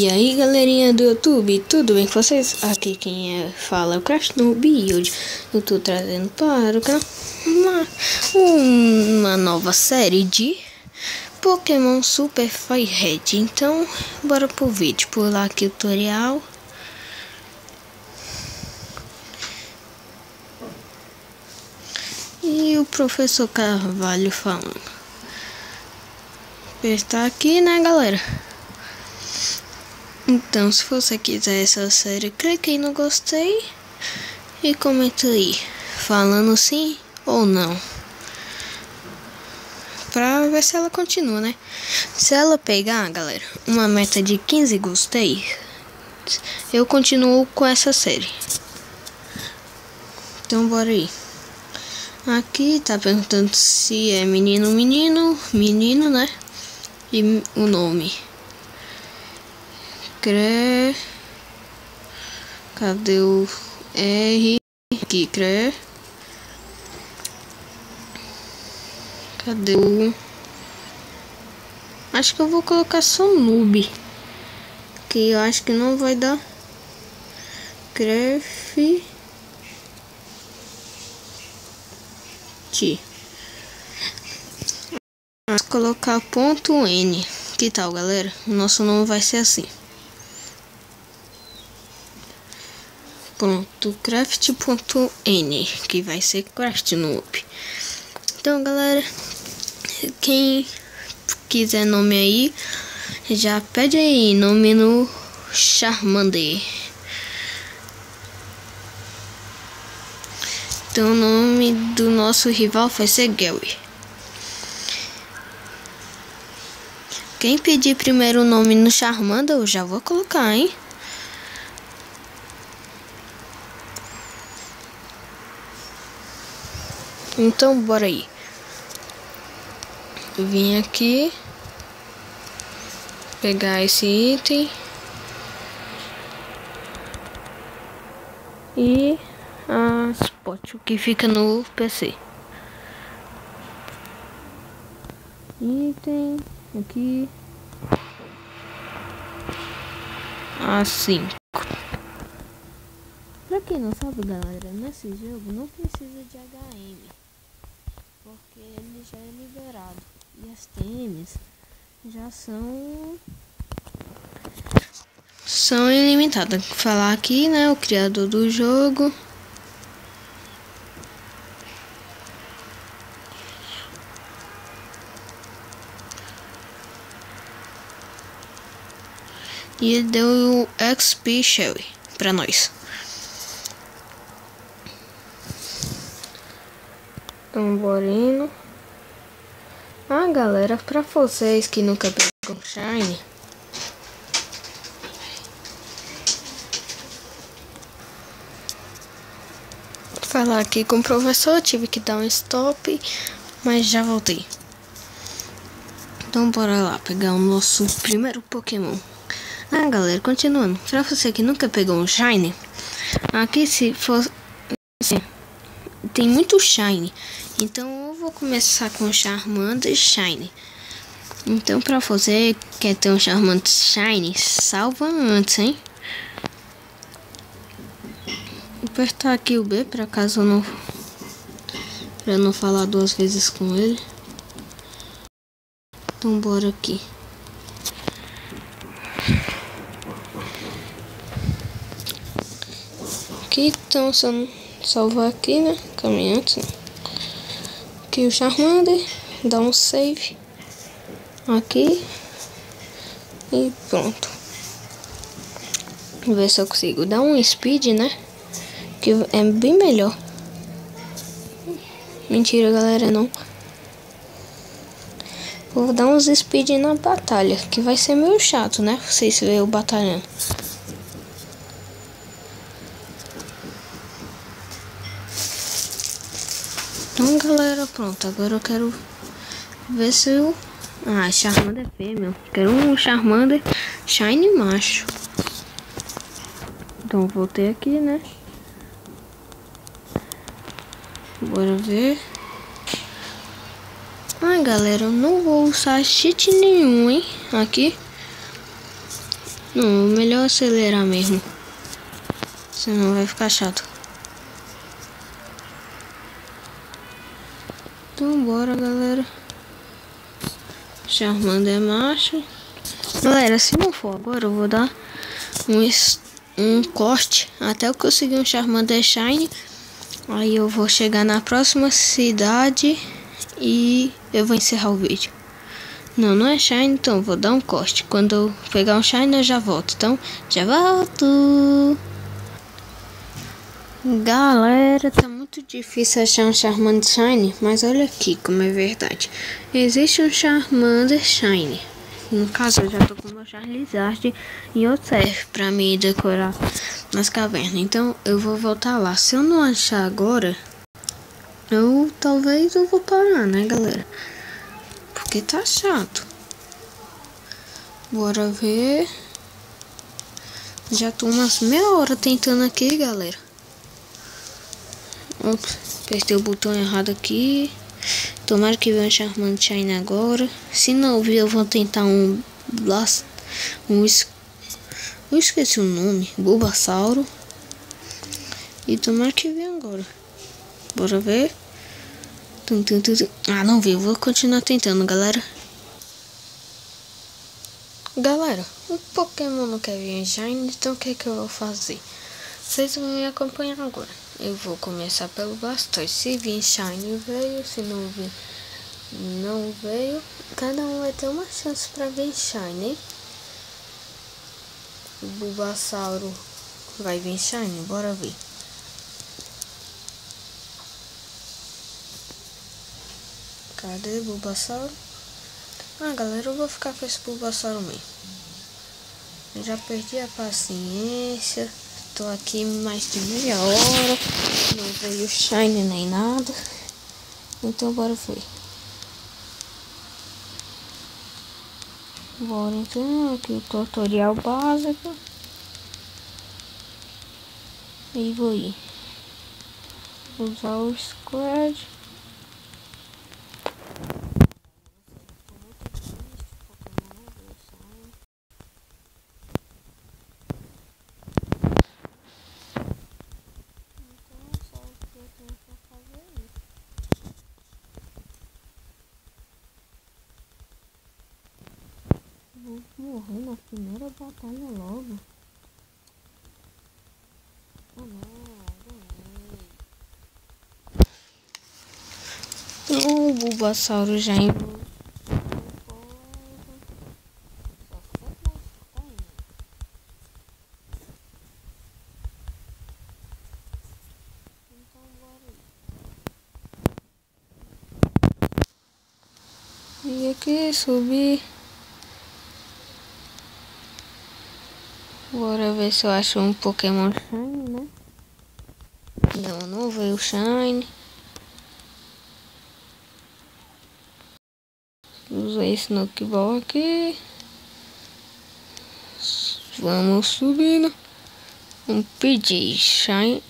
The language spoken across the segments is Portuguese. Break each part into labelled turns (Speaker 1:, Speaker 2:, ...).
Speaker 1: E aí galerinha do YouTube, tudo bem com vocês? Aqui quem fala é o Crash Noob e hoje eu tô trazendo para o canal uma nova série de Pokémon Super Fire Red. Então bora pro vídeo, pular aqui o tutorial. E o professor Carvalho falando. Apertar aqui, né galera? Então, se você quiser essa série, clique aí no gostei e comenta aí, falando sim ou não, pra ver se ela continua, né? Se ela pegar, galera, uma meta de 15 gostei, eu continuo com essa série. Então, bora aí. Aqui tá perguntando se é menino, né? E o nome. Cadê o R? Aqui, cadê o... Acho que eu vou colocar só noob, que eu acho que não vai dar. Vou colocar ponto N. Que tal, galera? O nosso nome vai ser assim. Pronto, craft.n, que vai ser Crash Noob. Então, galera, quem quiser nome aí, já pede aí nome no Charmander. Então, o nome do nosso rival vai ser Gary. Quem pedir primeiro o nome no Charmander, eu já vou colocar, hein? Então, bora aí. Vim aqui pegar esse item e a spot que fica no PC. Item aqui assim. Pra quem não sabe, galera, nesse jogo não precisa de HM, porque ele já é liberado e as TMs já são ilimitadas. Vou falar aqui, né, o criador do jogo. E ele deu o XP Shelly pra nós. Então, bora indo. Ah, galera, pra vocês que nunca pegam Shine, vou falar aqui com o professor, tive que dar um stop, mas já voltei. Então, bora lá pegar o nosso primeiro Pokémon. Ah, galera, continuando. Pra você que nunca pegou um Shine, aqui se for assim, tem muito Shine. Então eu vou começar com o Charmander Shine. Então pra você que quer ter um Charmander Shine, salva antes, hein? Vou apertar aqui o B pra caso não, pra não falar duas vezes com ele. Então bora aqui. Aqui então, salvar aqui, né? Caminhantes, né? Aqui o Charmander, dá um save aqui e pronto. Vou ver se eu consigo dar um speed, né? Que é bem melhor. Mentira, galera, não. Vou dar uns speed na batalha, que vai ser meio chato, né? Vocês verem eu batalhando. Então, galera, pronto. Agora eu quero ver se eu... Ah, Charmander fêmea. Quero um Charmander Shine macho. Então, voltei aqui, né? Bora ver. Ah, galera, eu não vou usar cheat nenhum, hein? Aqui. Não, melhor acelerar mesmo. Senão vai ficar chato. Então bora, galera. Charmander é macho. Galera, se não for agora, eu vou dar um corte até eu conseguir um Charmander Shine. Aí eu vou chegar na próxima cidade e eu vou encerrar o vídeo. Não é Shine, então eu vou dar um corte. Quando eu pegar um Shine eu já volto. Então, já volto. Galera, tá muito difícil achar um Charmander Shine, mas olha aqui como é verdade. Existe um Charmander Shine. No caso, eu já tô com o meu Charizard e outro serve pra me decorar nas cavernas. Então, eu vou voltar lá. Se eu não achar agora, talvez eu vou parar, né, galera? Porque tá chato. Bora ver. Já tô umas meia hora tentando aqui, galera. Ops, apertei o botão errado aqui. Tomara que venha um Charmander Shine agora. Se não vir, eu vou tentar um Blast. Eu esqueci o nome. Bulbasauro. E tomara que venha agora. Bora ver. Ah, não veio. Vou continuar tentando, galera. Galera, o Pokémon não quer vir em Shine, então o que eu vou fazer? Vocês vão me acompanhar agora. Eu vou começar pelo Blastoise. Se vir Shine, veio. Se não vir, não veio. Cada um vai ter uma chance pra vir Shine, hein? O Bulbasauro vai vir Shine. Bora ver. Cadê o Bulbasauro? Ah, galera, eu vou ficar com esse Bulbasauro mesmo. Eu já perdi a paciência. Tô aqui mais de meia hora. Não veio Shine nem nada. Então bora ver. Bora então. Aqui o tutorial básico. E vou ir. Usar o Squad. Vou morrer na primeira batalha logo. Ah não, o Bulbasauro já envolveu. E aqui subir. Bora ver se eu acho um Pokémon Shine, né? Não veio Shine. Usei esse Nukeball aqui. Vamos subindo. Um pedir Shine.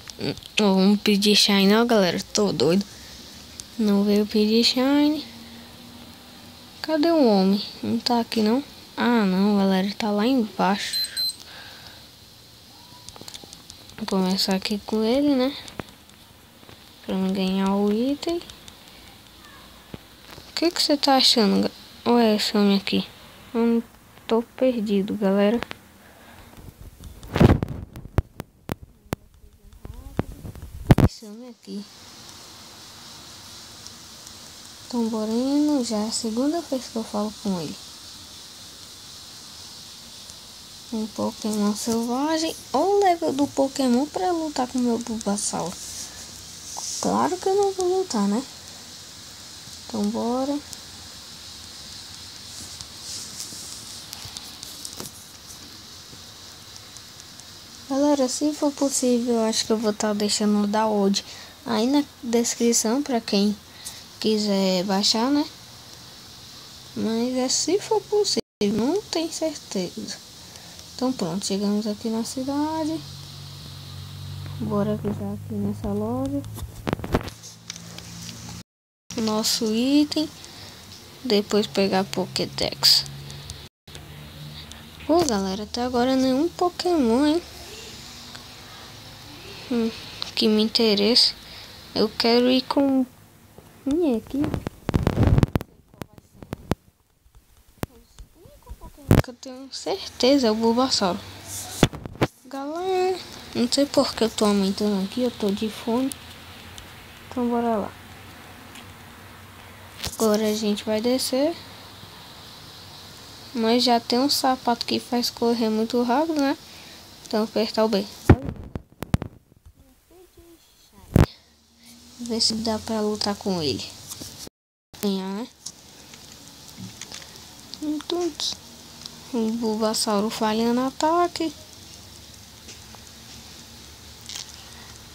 Speaker 1: Um pedir Shine não, galera. Tô doido. Não veio pedir Shine. Cadê o homem? Não tá aqui não. Ah não, galera. Tá lá embaixo. Vou começar aqui com ele, né? Pra não ganhar o item. O que você tá achando? Olha esse homem aqui. Eu não tô perdido, galera. Esse homem aqui. Então bora indo. Já é a segunda vez que eu falo com ele. Um Pokémon selvagem. Olha o level do Pokémon pra lutar com o meu Bulbasauro. Claro que eu não vou lutar, né? Então bora. Galera, se for possível, eu acho que eu vou estar deixando o download aí na descrição pra quem quiser baixar, né? Mas é se for possível, não tenho certeza. Então pronto, chegamos aqui na cidade. Bora clicar aqui nessa loja. Nosso item. Depois pegar Pokédex. Pô, galera, até agora nenhum Pokémon, hein? Que me interessa. Eu quero ir com minha equipe. O único Pokémon que eu tenho certeza é o Bulbasaur. Galera, não sei por que eu tô aumentando aqui, eu tô de fone. Então bora lá. Agora a gente vai descer. Mas já tem um sapato que faz correr muito rápido, né? Então apertar o B. Ver se dá pra lutar com ele. Ganhar, né? Então, o Bulbasauro falhando ataque.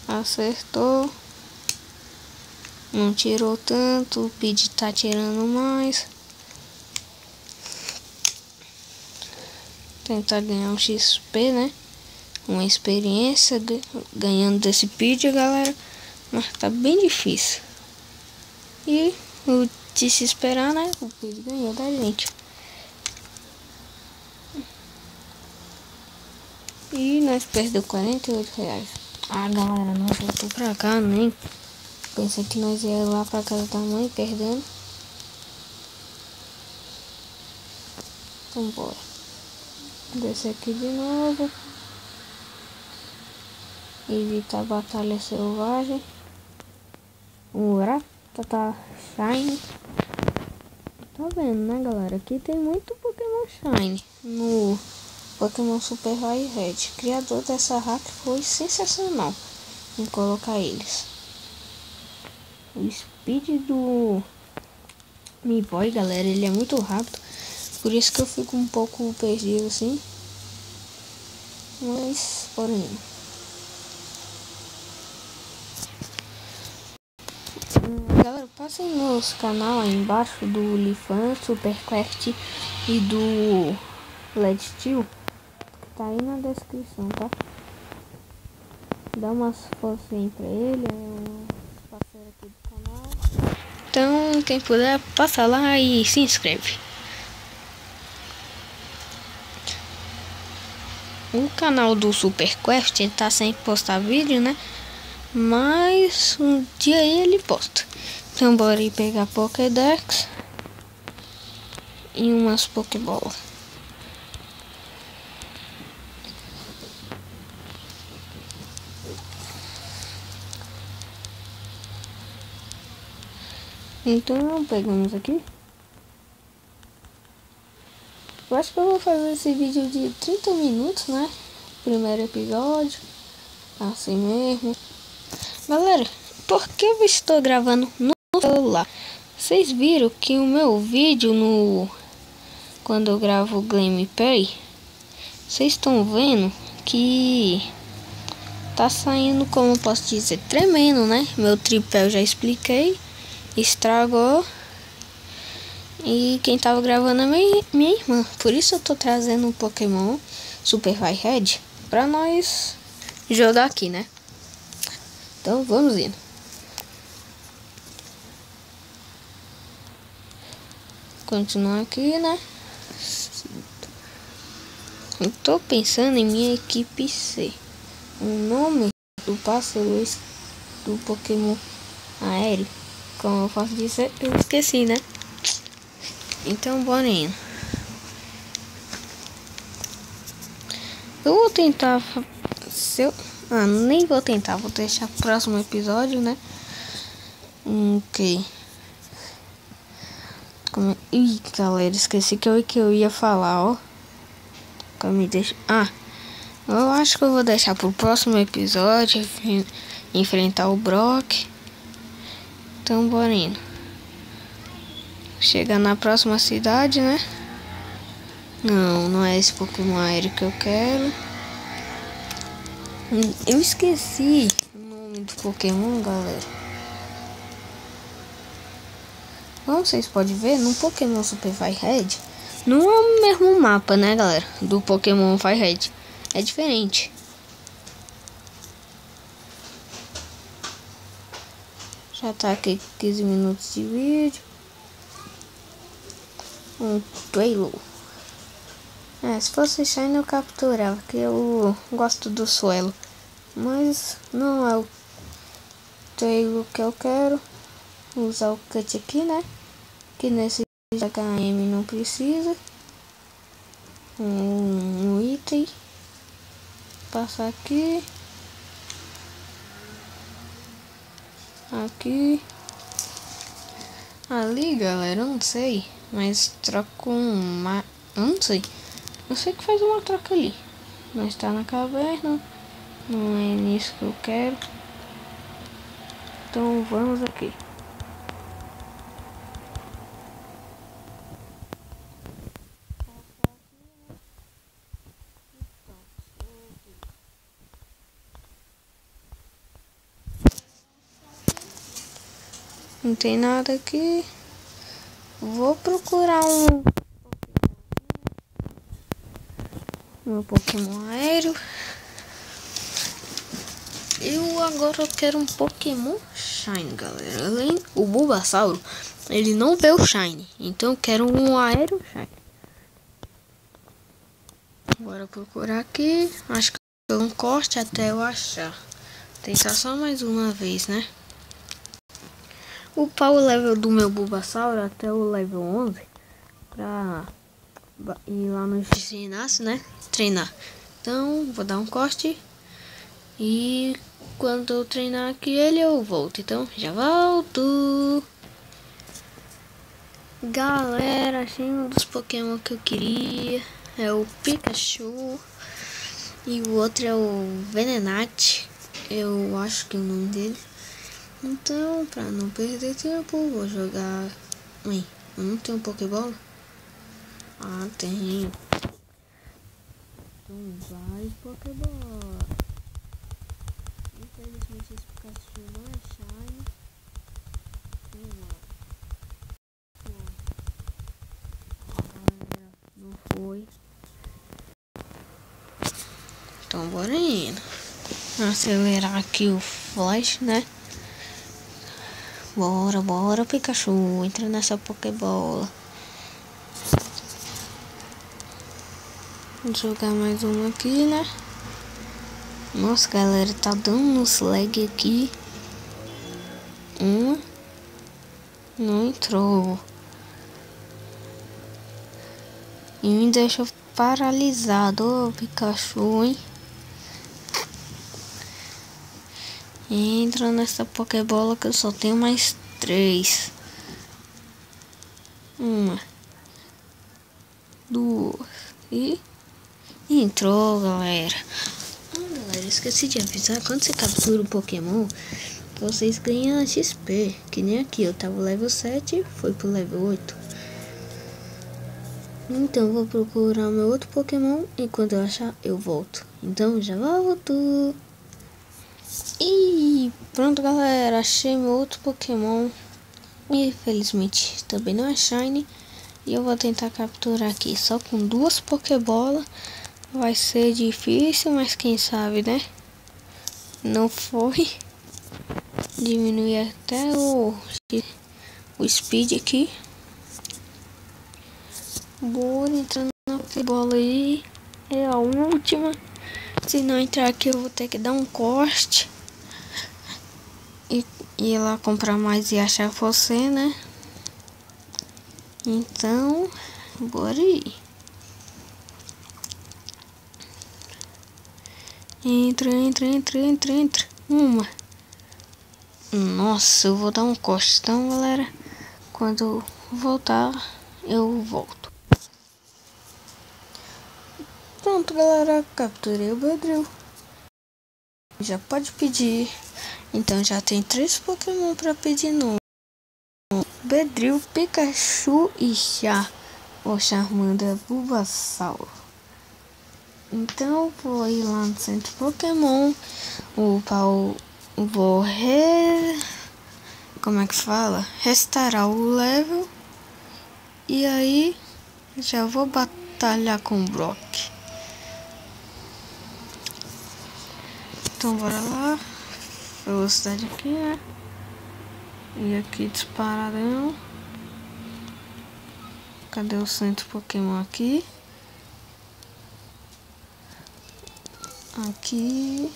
Speaker 1: Acertou. Não tirou tanto. O Pidgey tá tirando mais. Tentar ganhar um XP, né? Uma experiência ganhando desse Pidgey, galera. Mas tá bem difícil. E o de se esperar, né? O Pidgey ganhou da gente. E nós perdeu R$48. Ah, galera, nós voltou pra cá, nem pensei que nós ia lá pra casa da mãe perdendo. Então bora. Descer aqui de novo. Evitar batalha selvagem. O Rattata Shine. Tá vendo, né, galera? Aqui tem muito Pokémon Shine no Pokémon Super Vai Red. O criador dessa hack foi sensacional em colocar eles. O speed do Mi Boy, galera, ele é muito rápido. Por isso que eu fico um pouco perdido assim. Mas, porém. Galera, passem nos canal aí embaixo do Lifan, Superquest e do Led Steel, que tá aí na descrição, tá? Dá umas forcinhas pra ele, é um parceiro aqui do canal. Então, quem puder, passa lá e se inscreve. O canal do Superquest tá sem postar vídeo, né? Mas um dia ele posta. Então bora ir pegar Pokédex e umas Pokébolas. Então pegamos aqui. Eu acho que eu vou fazer esse vídeo de 30 minutos, né? Primeiro episódio. Assim mesmo. Galera, por que eu estou gravando no celular? Vocês viram que o meu vídeo quando eu gravo o gameplay, vocês estão vendo que tá saindo, como eu posso dizer, tremendo, né? Meu tripé eu já expliquei, estragou. E quem tava gravando é minha irmã. Por isso eu tô trazendo um Pokémon Super Vai Red pra nós jogar aqui, né? Então vamos indo. Continuar aqui, né? Eu tô pensando em minha equipe C. O nome do pássaro do Pokémon aéreo, como eu posso dizer, eu esqueci, né? Então bora indo. Eu vou tentar. Nem vou tentar, vou deixar pro próximo episódio, né? Ok. Ih, galera, esqueci que eu ia falar, ó. Eu acho que eu vou deixar pro próximo episódio enfrentar o Brock. Então bora indo. Chegar na próxima cidade, né? Não é esse Pokémon aéreo que eu quero. Eu esqueci o nome do Pokémon, galera. Como vocês podem ver, no Pokémon Super Vai Red não é o mesmo mapa, né, galera? Do Pokémon Vai Red. É diferente. Já tá aqui 15 minutos de vídeo. Um trailer. Se fosse Shine eu capturava, porque eu gosto do suelo. Mas não é o que eu quero. Vou usar o cut aqui, né? Que nesse HM não precisa. Um item. Passar aqui. Aqui. Ali, galera, eu não sei. Mas troco uma... Eu não sei. Eu sei que faz uma troca ali. Mas tá na caverna. Não é nisso que eu quero. Então vamos aqui. Não tem nada aqui. Vou procurar meu Pokémon aéreo. Eu agora quero um Pokémon Shine, galera. Além o Bulbasauro, ele não vê o Shine. Então eu quero um aéreo Shine. Bora procurar aqui. Acho que eu um corte até eu achar. Tentar só mais uma vez, né? Upar o level do meu Bulbasauro até o level 11 pra ir lá no ginásio, né? Treinar. Então vou dar um corte. E quando eu treinar aqui ele eu volto. Então já volto. Galera, achei um dos Pokémon que eu queria. É o Pikachu. E o outro é o Venonat. Eu acho que é o nome dele. Então, pra não perder tempo, vou jogar... Ui, eu não tenho Pokébola? Ah, tenho. Então vai Pokébola. Infelizmente esse Pikachu não é Shine. Não foi. Então bora indo. Acelerar aqui o flash, né? Bora, Pikachu. Entra nessa Pokébola. Vou jogar mais uma aqui, né? Nossa, galera, tá dando uns lag aqui. Não entrou. E me deixou paralisado, ô Pikachu, hein? Entra nessa Pokébola que eu só tenho mais 3. 1, 2 e entrou, galera. Galera, esqueci de avisar, quando você captura um Pokémon, vocês ganham XP. Que nem aqui, eu tava level 7, foi pro level 8. Então vou procurar meu outro Pokémon e quando eu achar eu volto. Então já volto. E pronto, galera, achei meu outro Pokémon. E felizmente também não é Shine. E eu vou tentar capturar aqui só com 2 Pokébolas. Vai ser difícil, mas quem sabe, né? Não foi. Diminuir até o speed aqui. Bora entrando na Pokébola aí. É a última. Se não entrar aqui eu vou ter que dar um corte. E ir lá comprar mais e achar você, né? Então, bora ir. Entra. Uma. Nossa, eu vou dar um corte. Então, galera, quando eu voltar, eu volto. Pronto, galera, capturei o Beedrill. Já pode pedir. Então já tem 3 Pokémon pra pedir no Beedrill, Pikachu e o Charmander, Bulbasauro. Então vou ir lá no centro Pokémon. Vou como é que fala? Restaurar o level. E aí já vou batalhar com o Brock. Então bora lá. Velocidade aqui, né? E aqui disparadão. Cadê o centro Pokémon aqui? Aqui.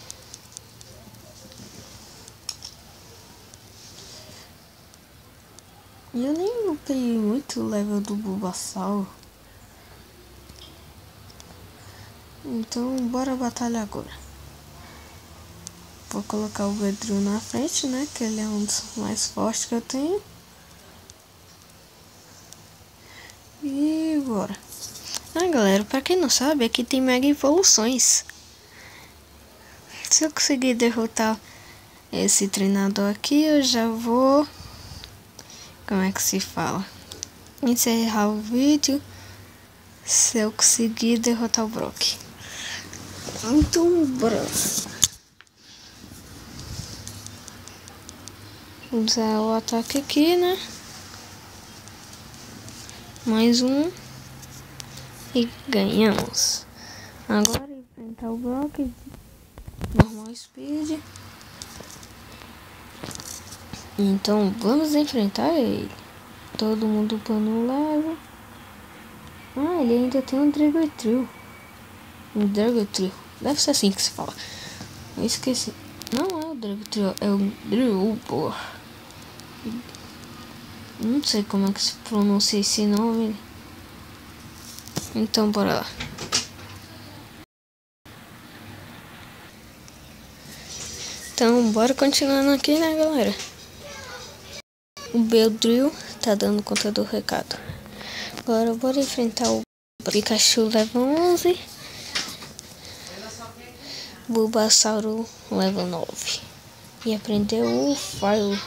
Speaker 1: Eu nem upei muito o level do Bulbasaur. Então, bora batalhar agora. Vou colocar o Beedrill na frente, né? Que ele é um dos mais fortes que eu tenho. E bora. Galera, pra quem não sabe, aqui tem mega evoluções. Se eu conseguir derrotar esse treinador aqui, eu já vou... Como é que se fala? Encerrar o vídeo. Se eu conseguir derrotar o Brock. Então, bora. Usar o ataque aqui, né? Mais um. E ganhamos. Agora enfrentar o Brock. Normal speed. Então vamos enfrentar ele. Todo mundo upando level. Ele ainda tem um Dragotril. Deve ser assim que se fala. Eu esqueci. Não é o Dragotril, é o Drillbur. Não sei como é que se pronuncia esse nome. Então bora lá. Então bora continuando aqui, né, galera? O Beedrill tá dando conta do recado. Agora bora enfrentar o Pikachu level 11. Bulbasaur level 9. E aprender o Fire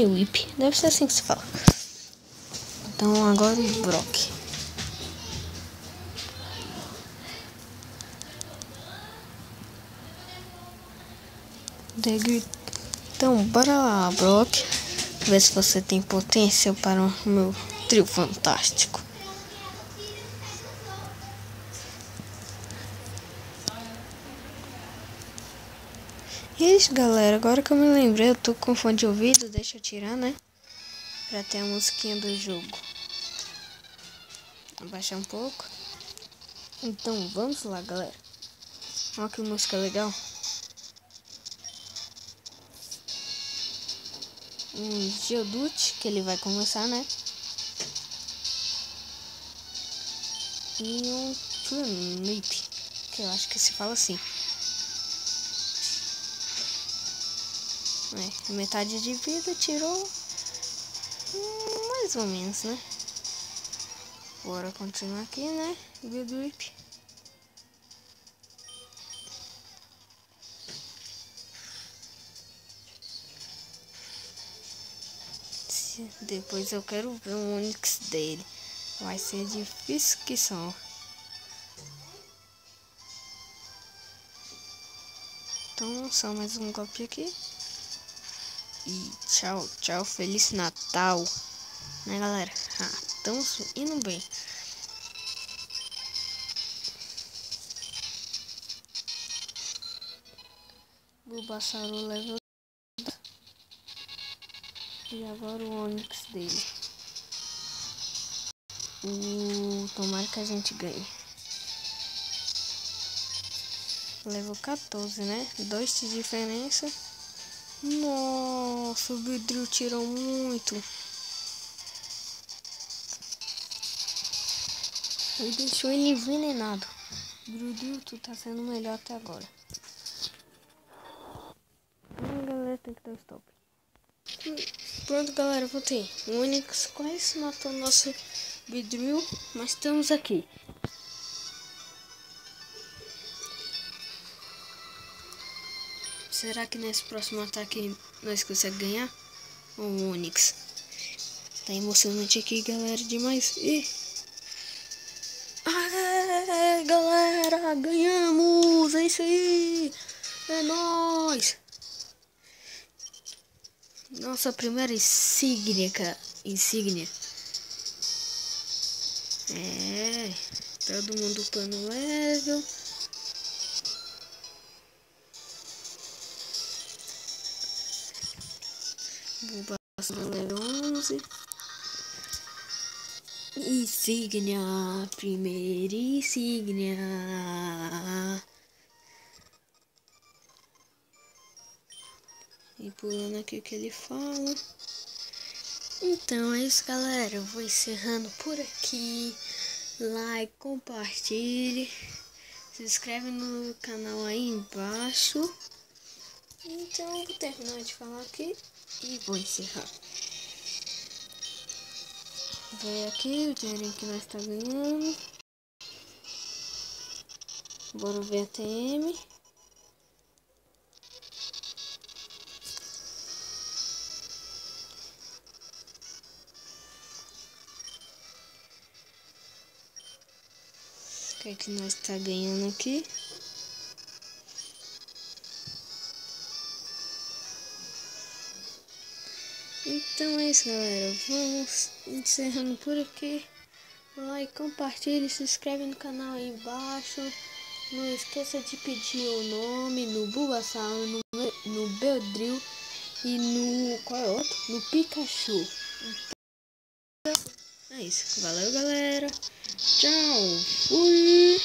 Speaker 1: Whip. Deve ser assim que se fala. Então agora o Brock. Então bora lá, Brock. Ver se você tem potência para o meu trio fantástico. Isso, galera, agora que eu me lembrei, eu tô com fone de ouvido, deixa eu tirar, né? Pra ter a musiquinha do jogo. Abaixar um pouco. Então vamos lá, galera. Olha que música legal. Um Geodude, que ele vai começar, né? E um Turnip, que eu acho que se fala assim. Metade de vida tirou. Mais ou menos, né? Bora continuar aqui, né? Drip. Depois eu quero ver o Onix dele. Vai ser difícil que são. Então só mais um golpe aqui. E tchau, tchau, Feliz Natal. Né, galera? Estamos indo bem. Bulbasaur level. E agora o Onix dele. Tomara que a gente ganhe. Level 14, né? 2 de diferença. Nossa, o Beedrill tirou muito. Ele deixou ele envenenado. Beedrill, tu tá sendo melhor até agora. Galera, tem que dar stop. Pronto, galera, voltei. O Onix quase matou o nosso Beedrill, mas estamos aqui. Será que nesse próximo ataque nós conseguimos ganhar? O Onix. Tá emocionante aqui, galera, demais. Galera, ganhamos! É isso aí! É nóis! Nossa primeira insígnia. Todo mundo upando level. Bulbasaur level 11. Insígnia, primeira insígnia. E pulando aqui o que ele fala. Então é isso, galera. Eu vou encerrando por aqui. Like, compartilhe. Se inscreve no canal aí embaixo. Então eu vou terminar de falar aqui e vou encerrar. Vem aqui o dinheirinho que nós tá ganhando. Bora ver a TM. O que é que nós tá ganhando aqui? Então é isso, galera. Vamos encerrando por aqui. Like, compartilhe, se inscreve no canal aí embaixo. Não esqueça de pedir o nome no Bulbasaur, no Beldril e no... qual é outro? No Pikachu. Então, é isso. Valeu, galera. Tchau. Fui.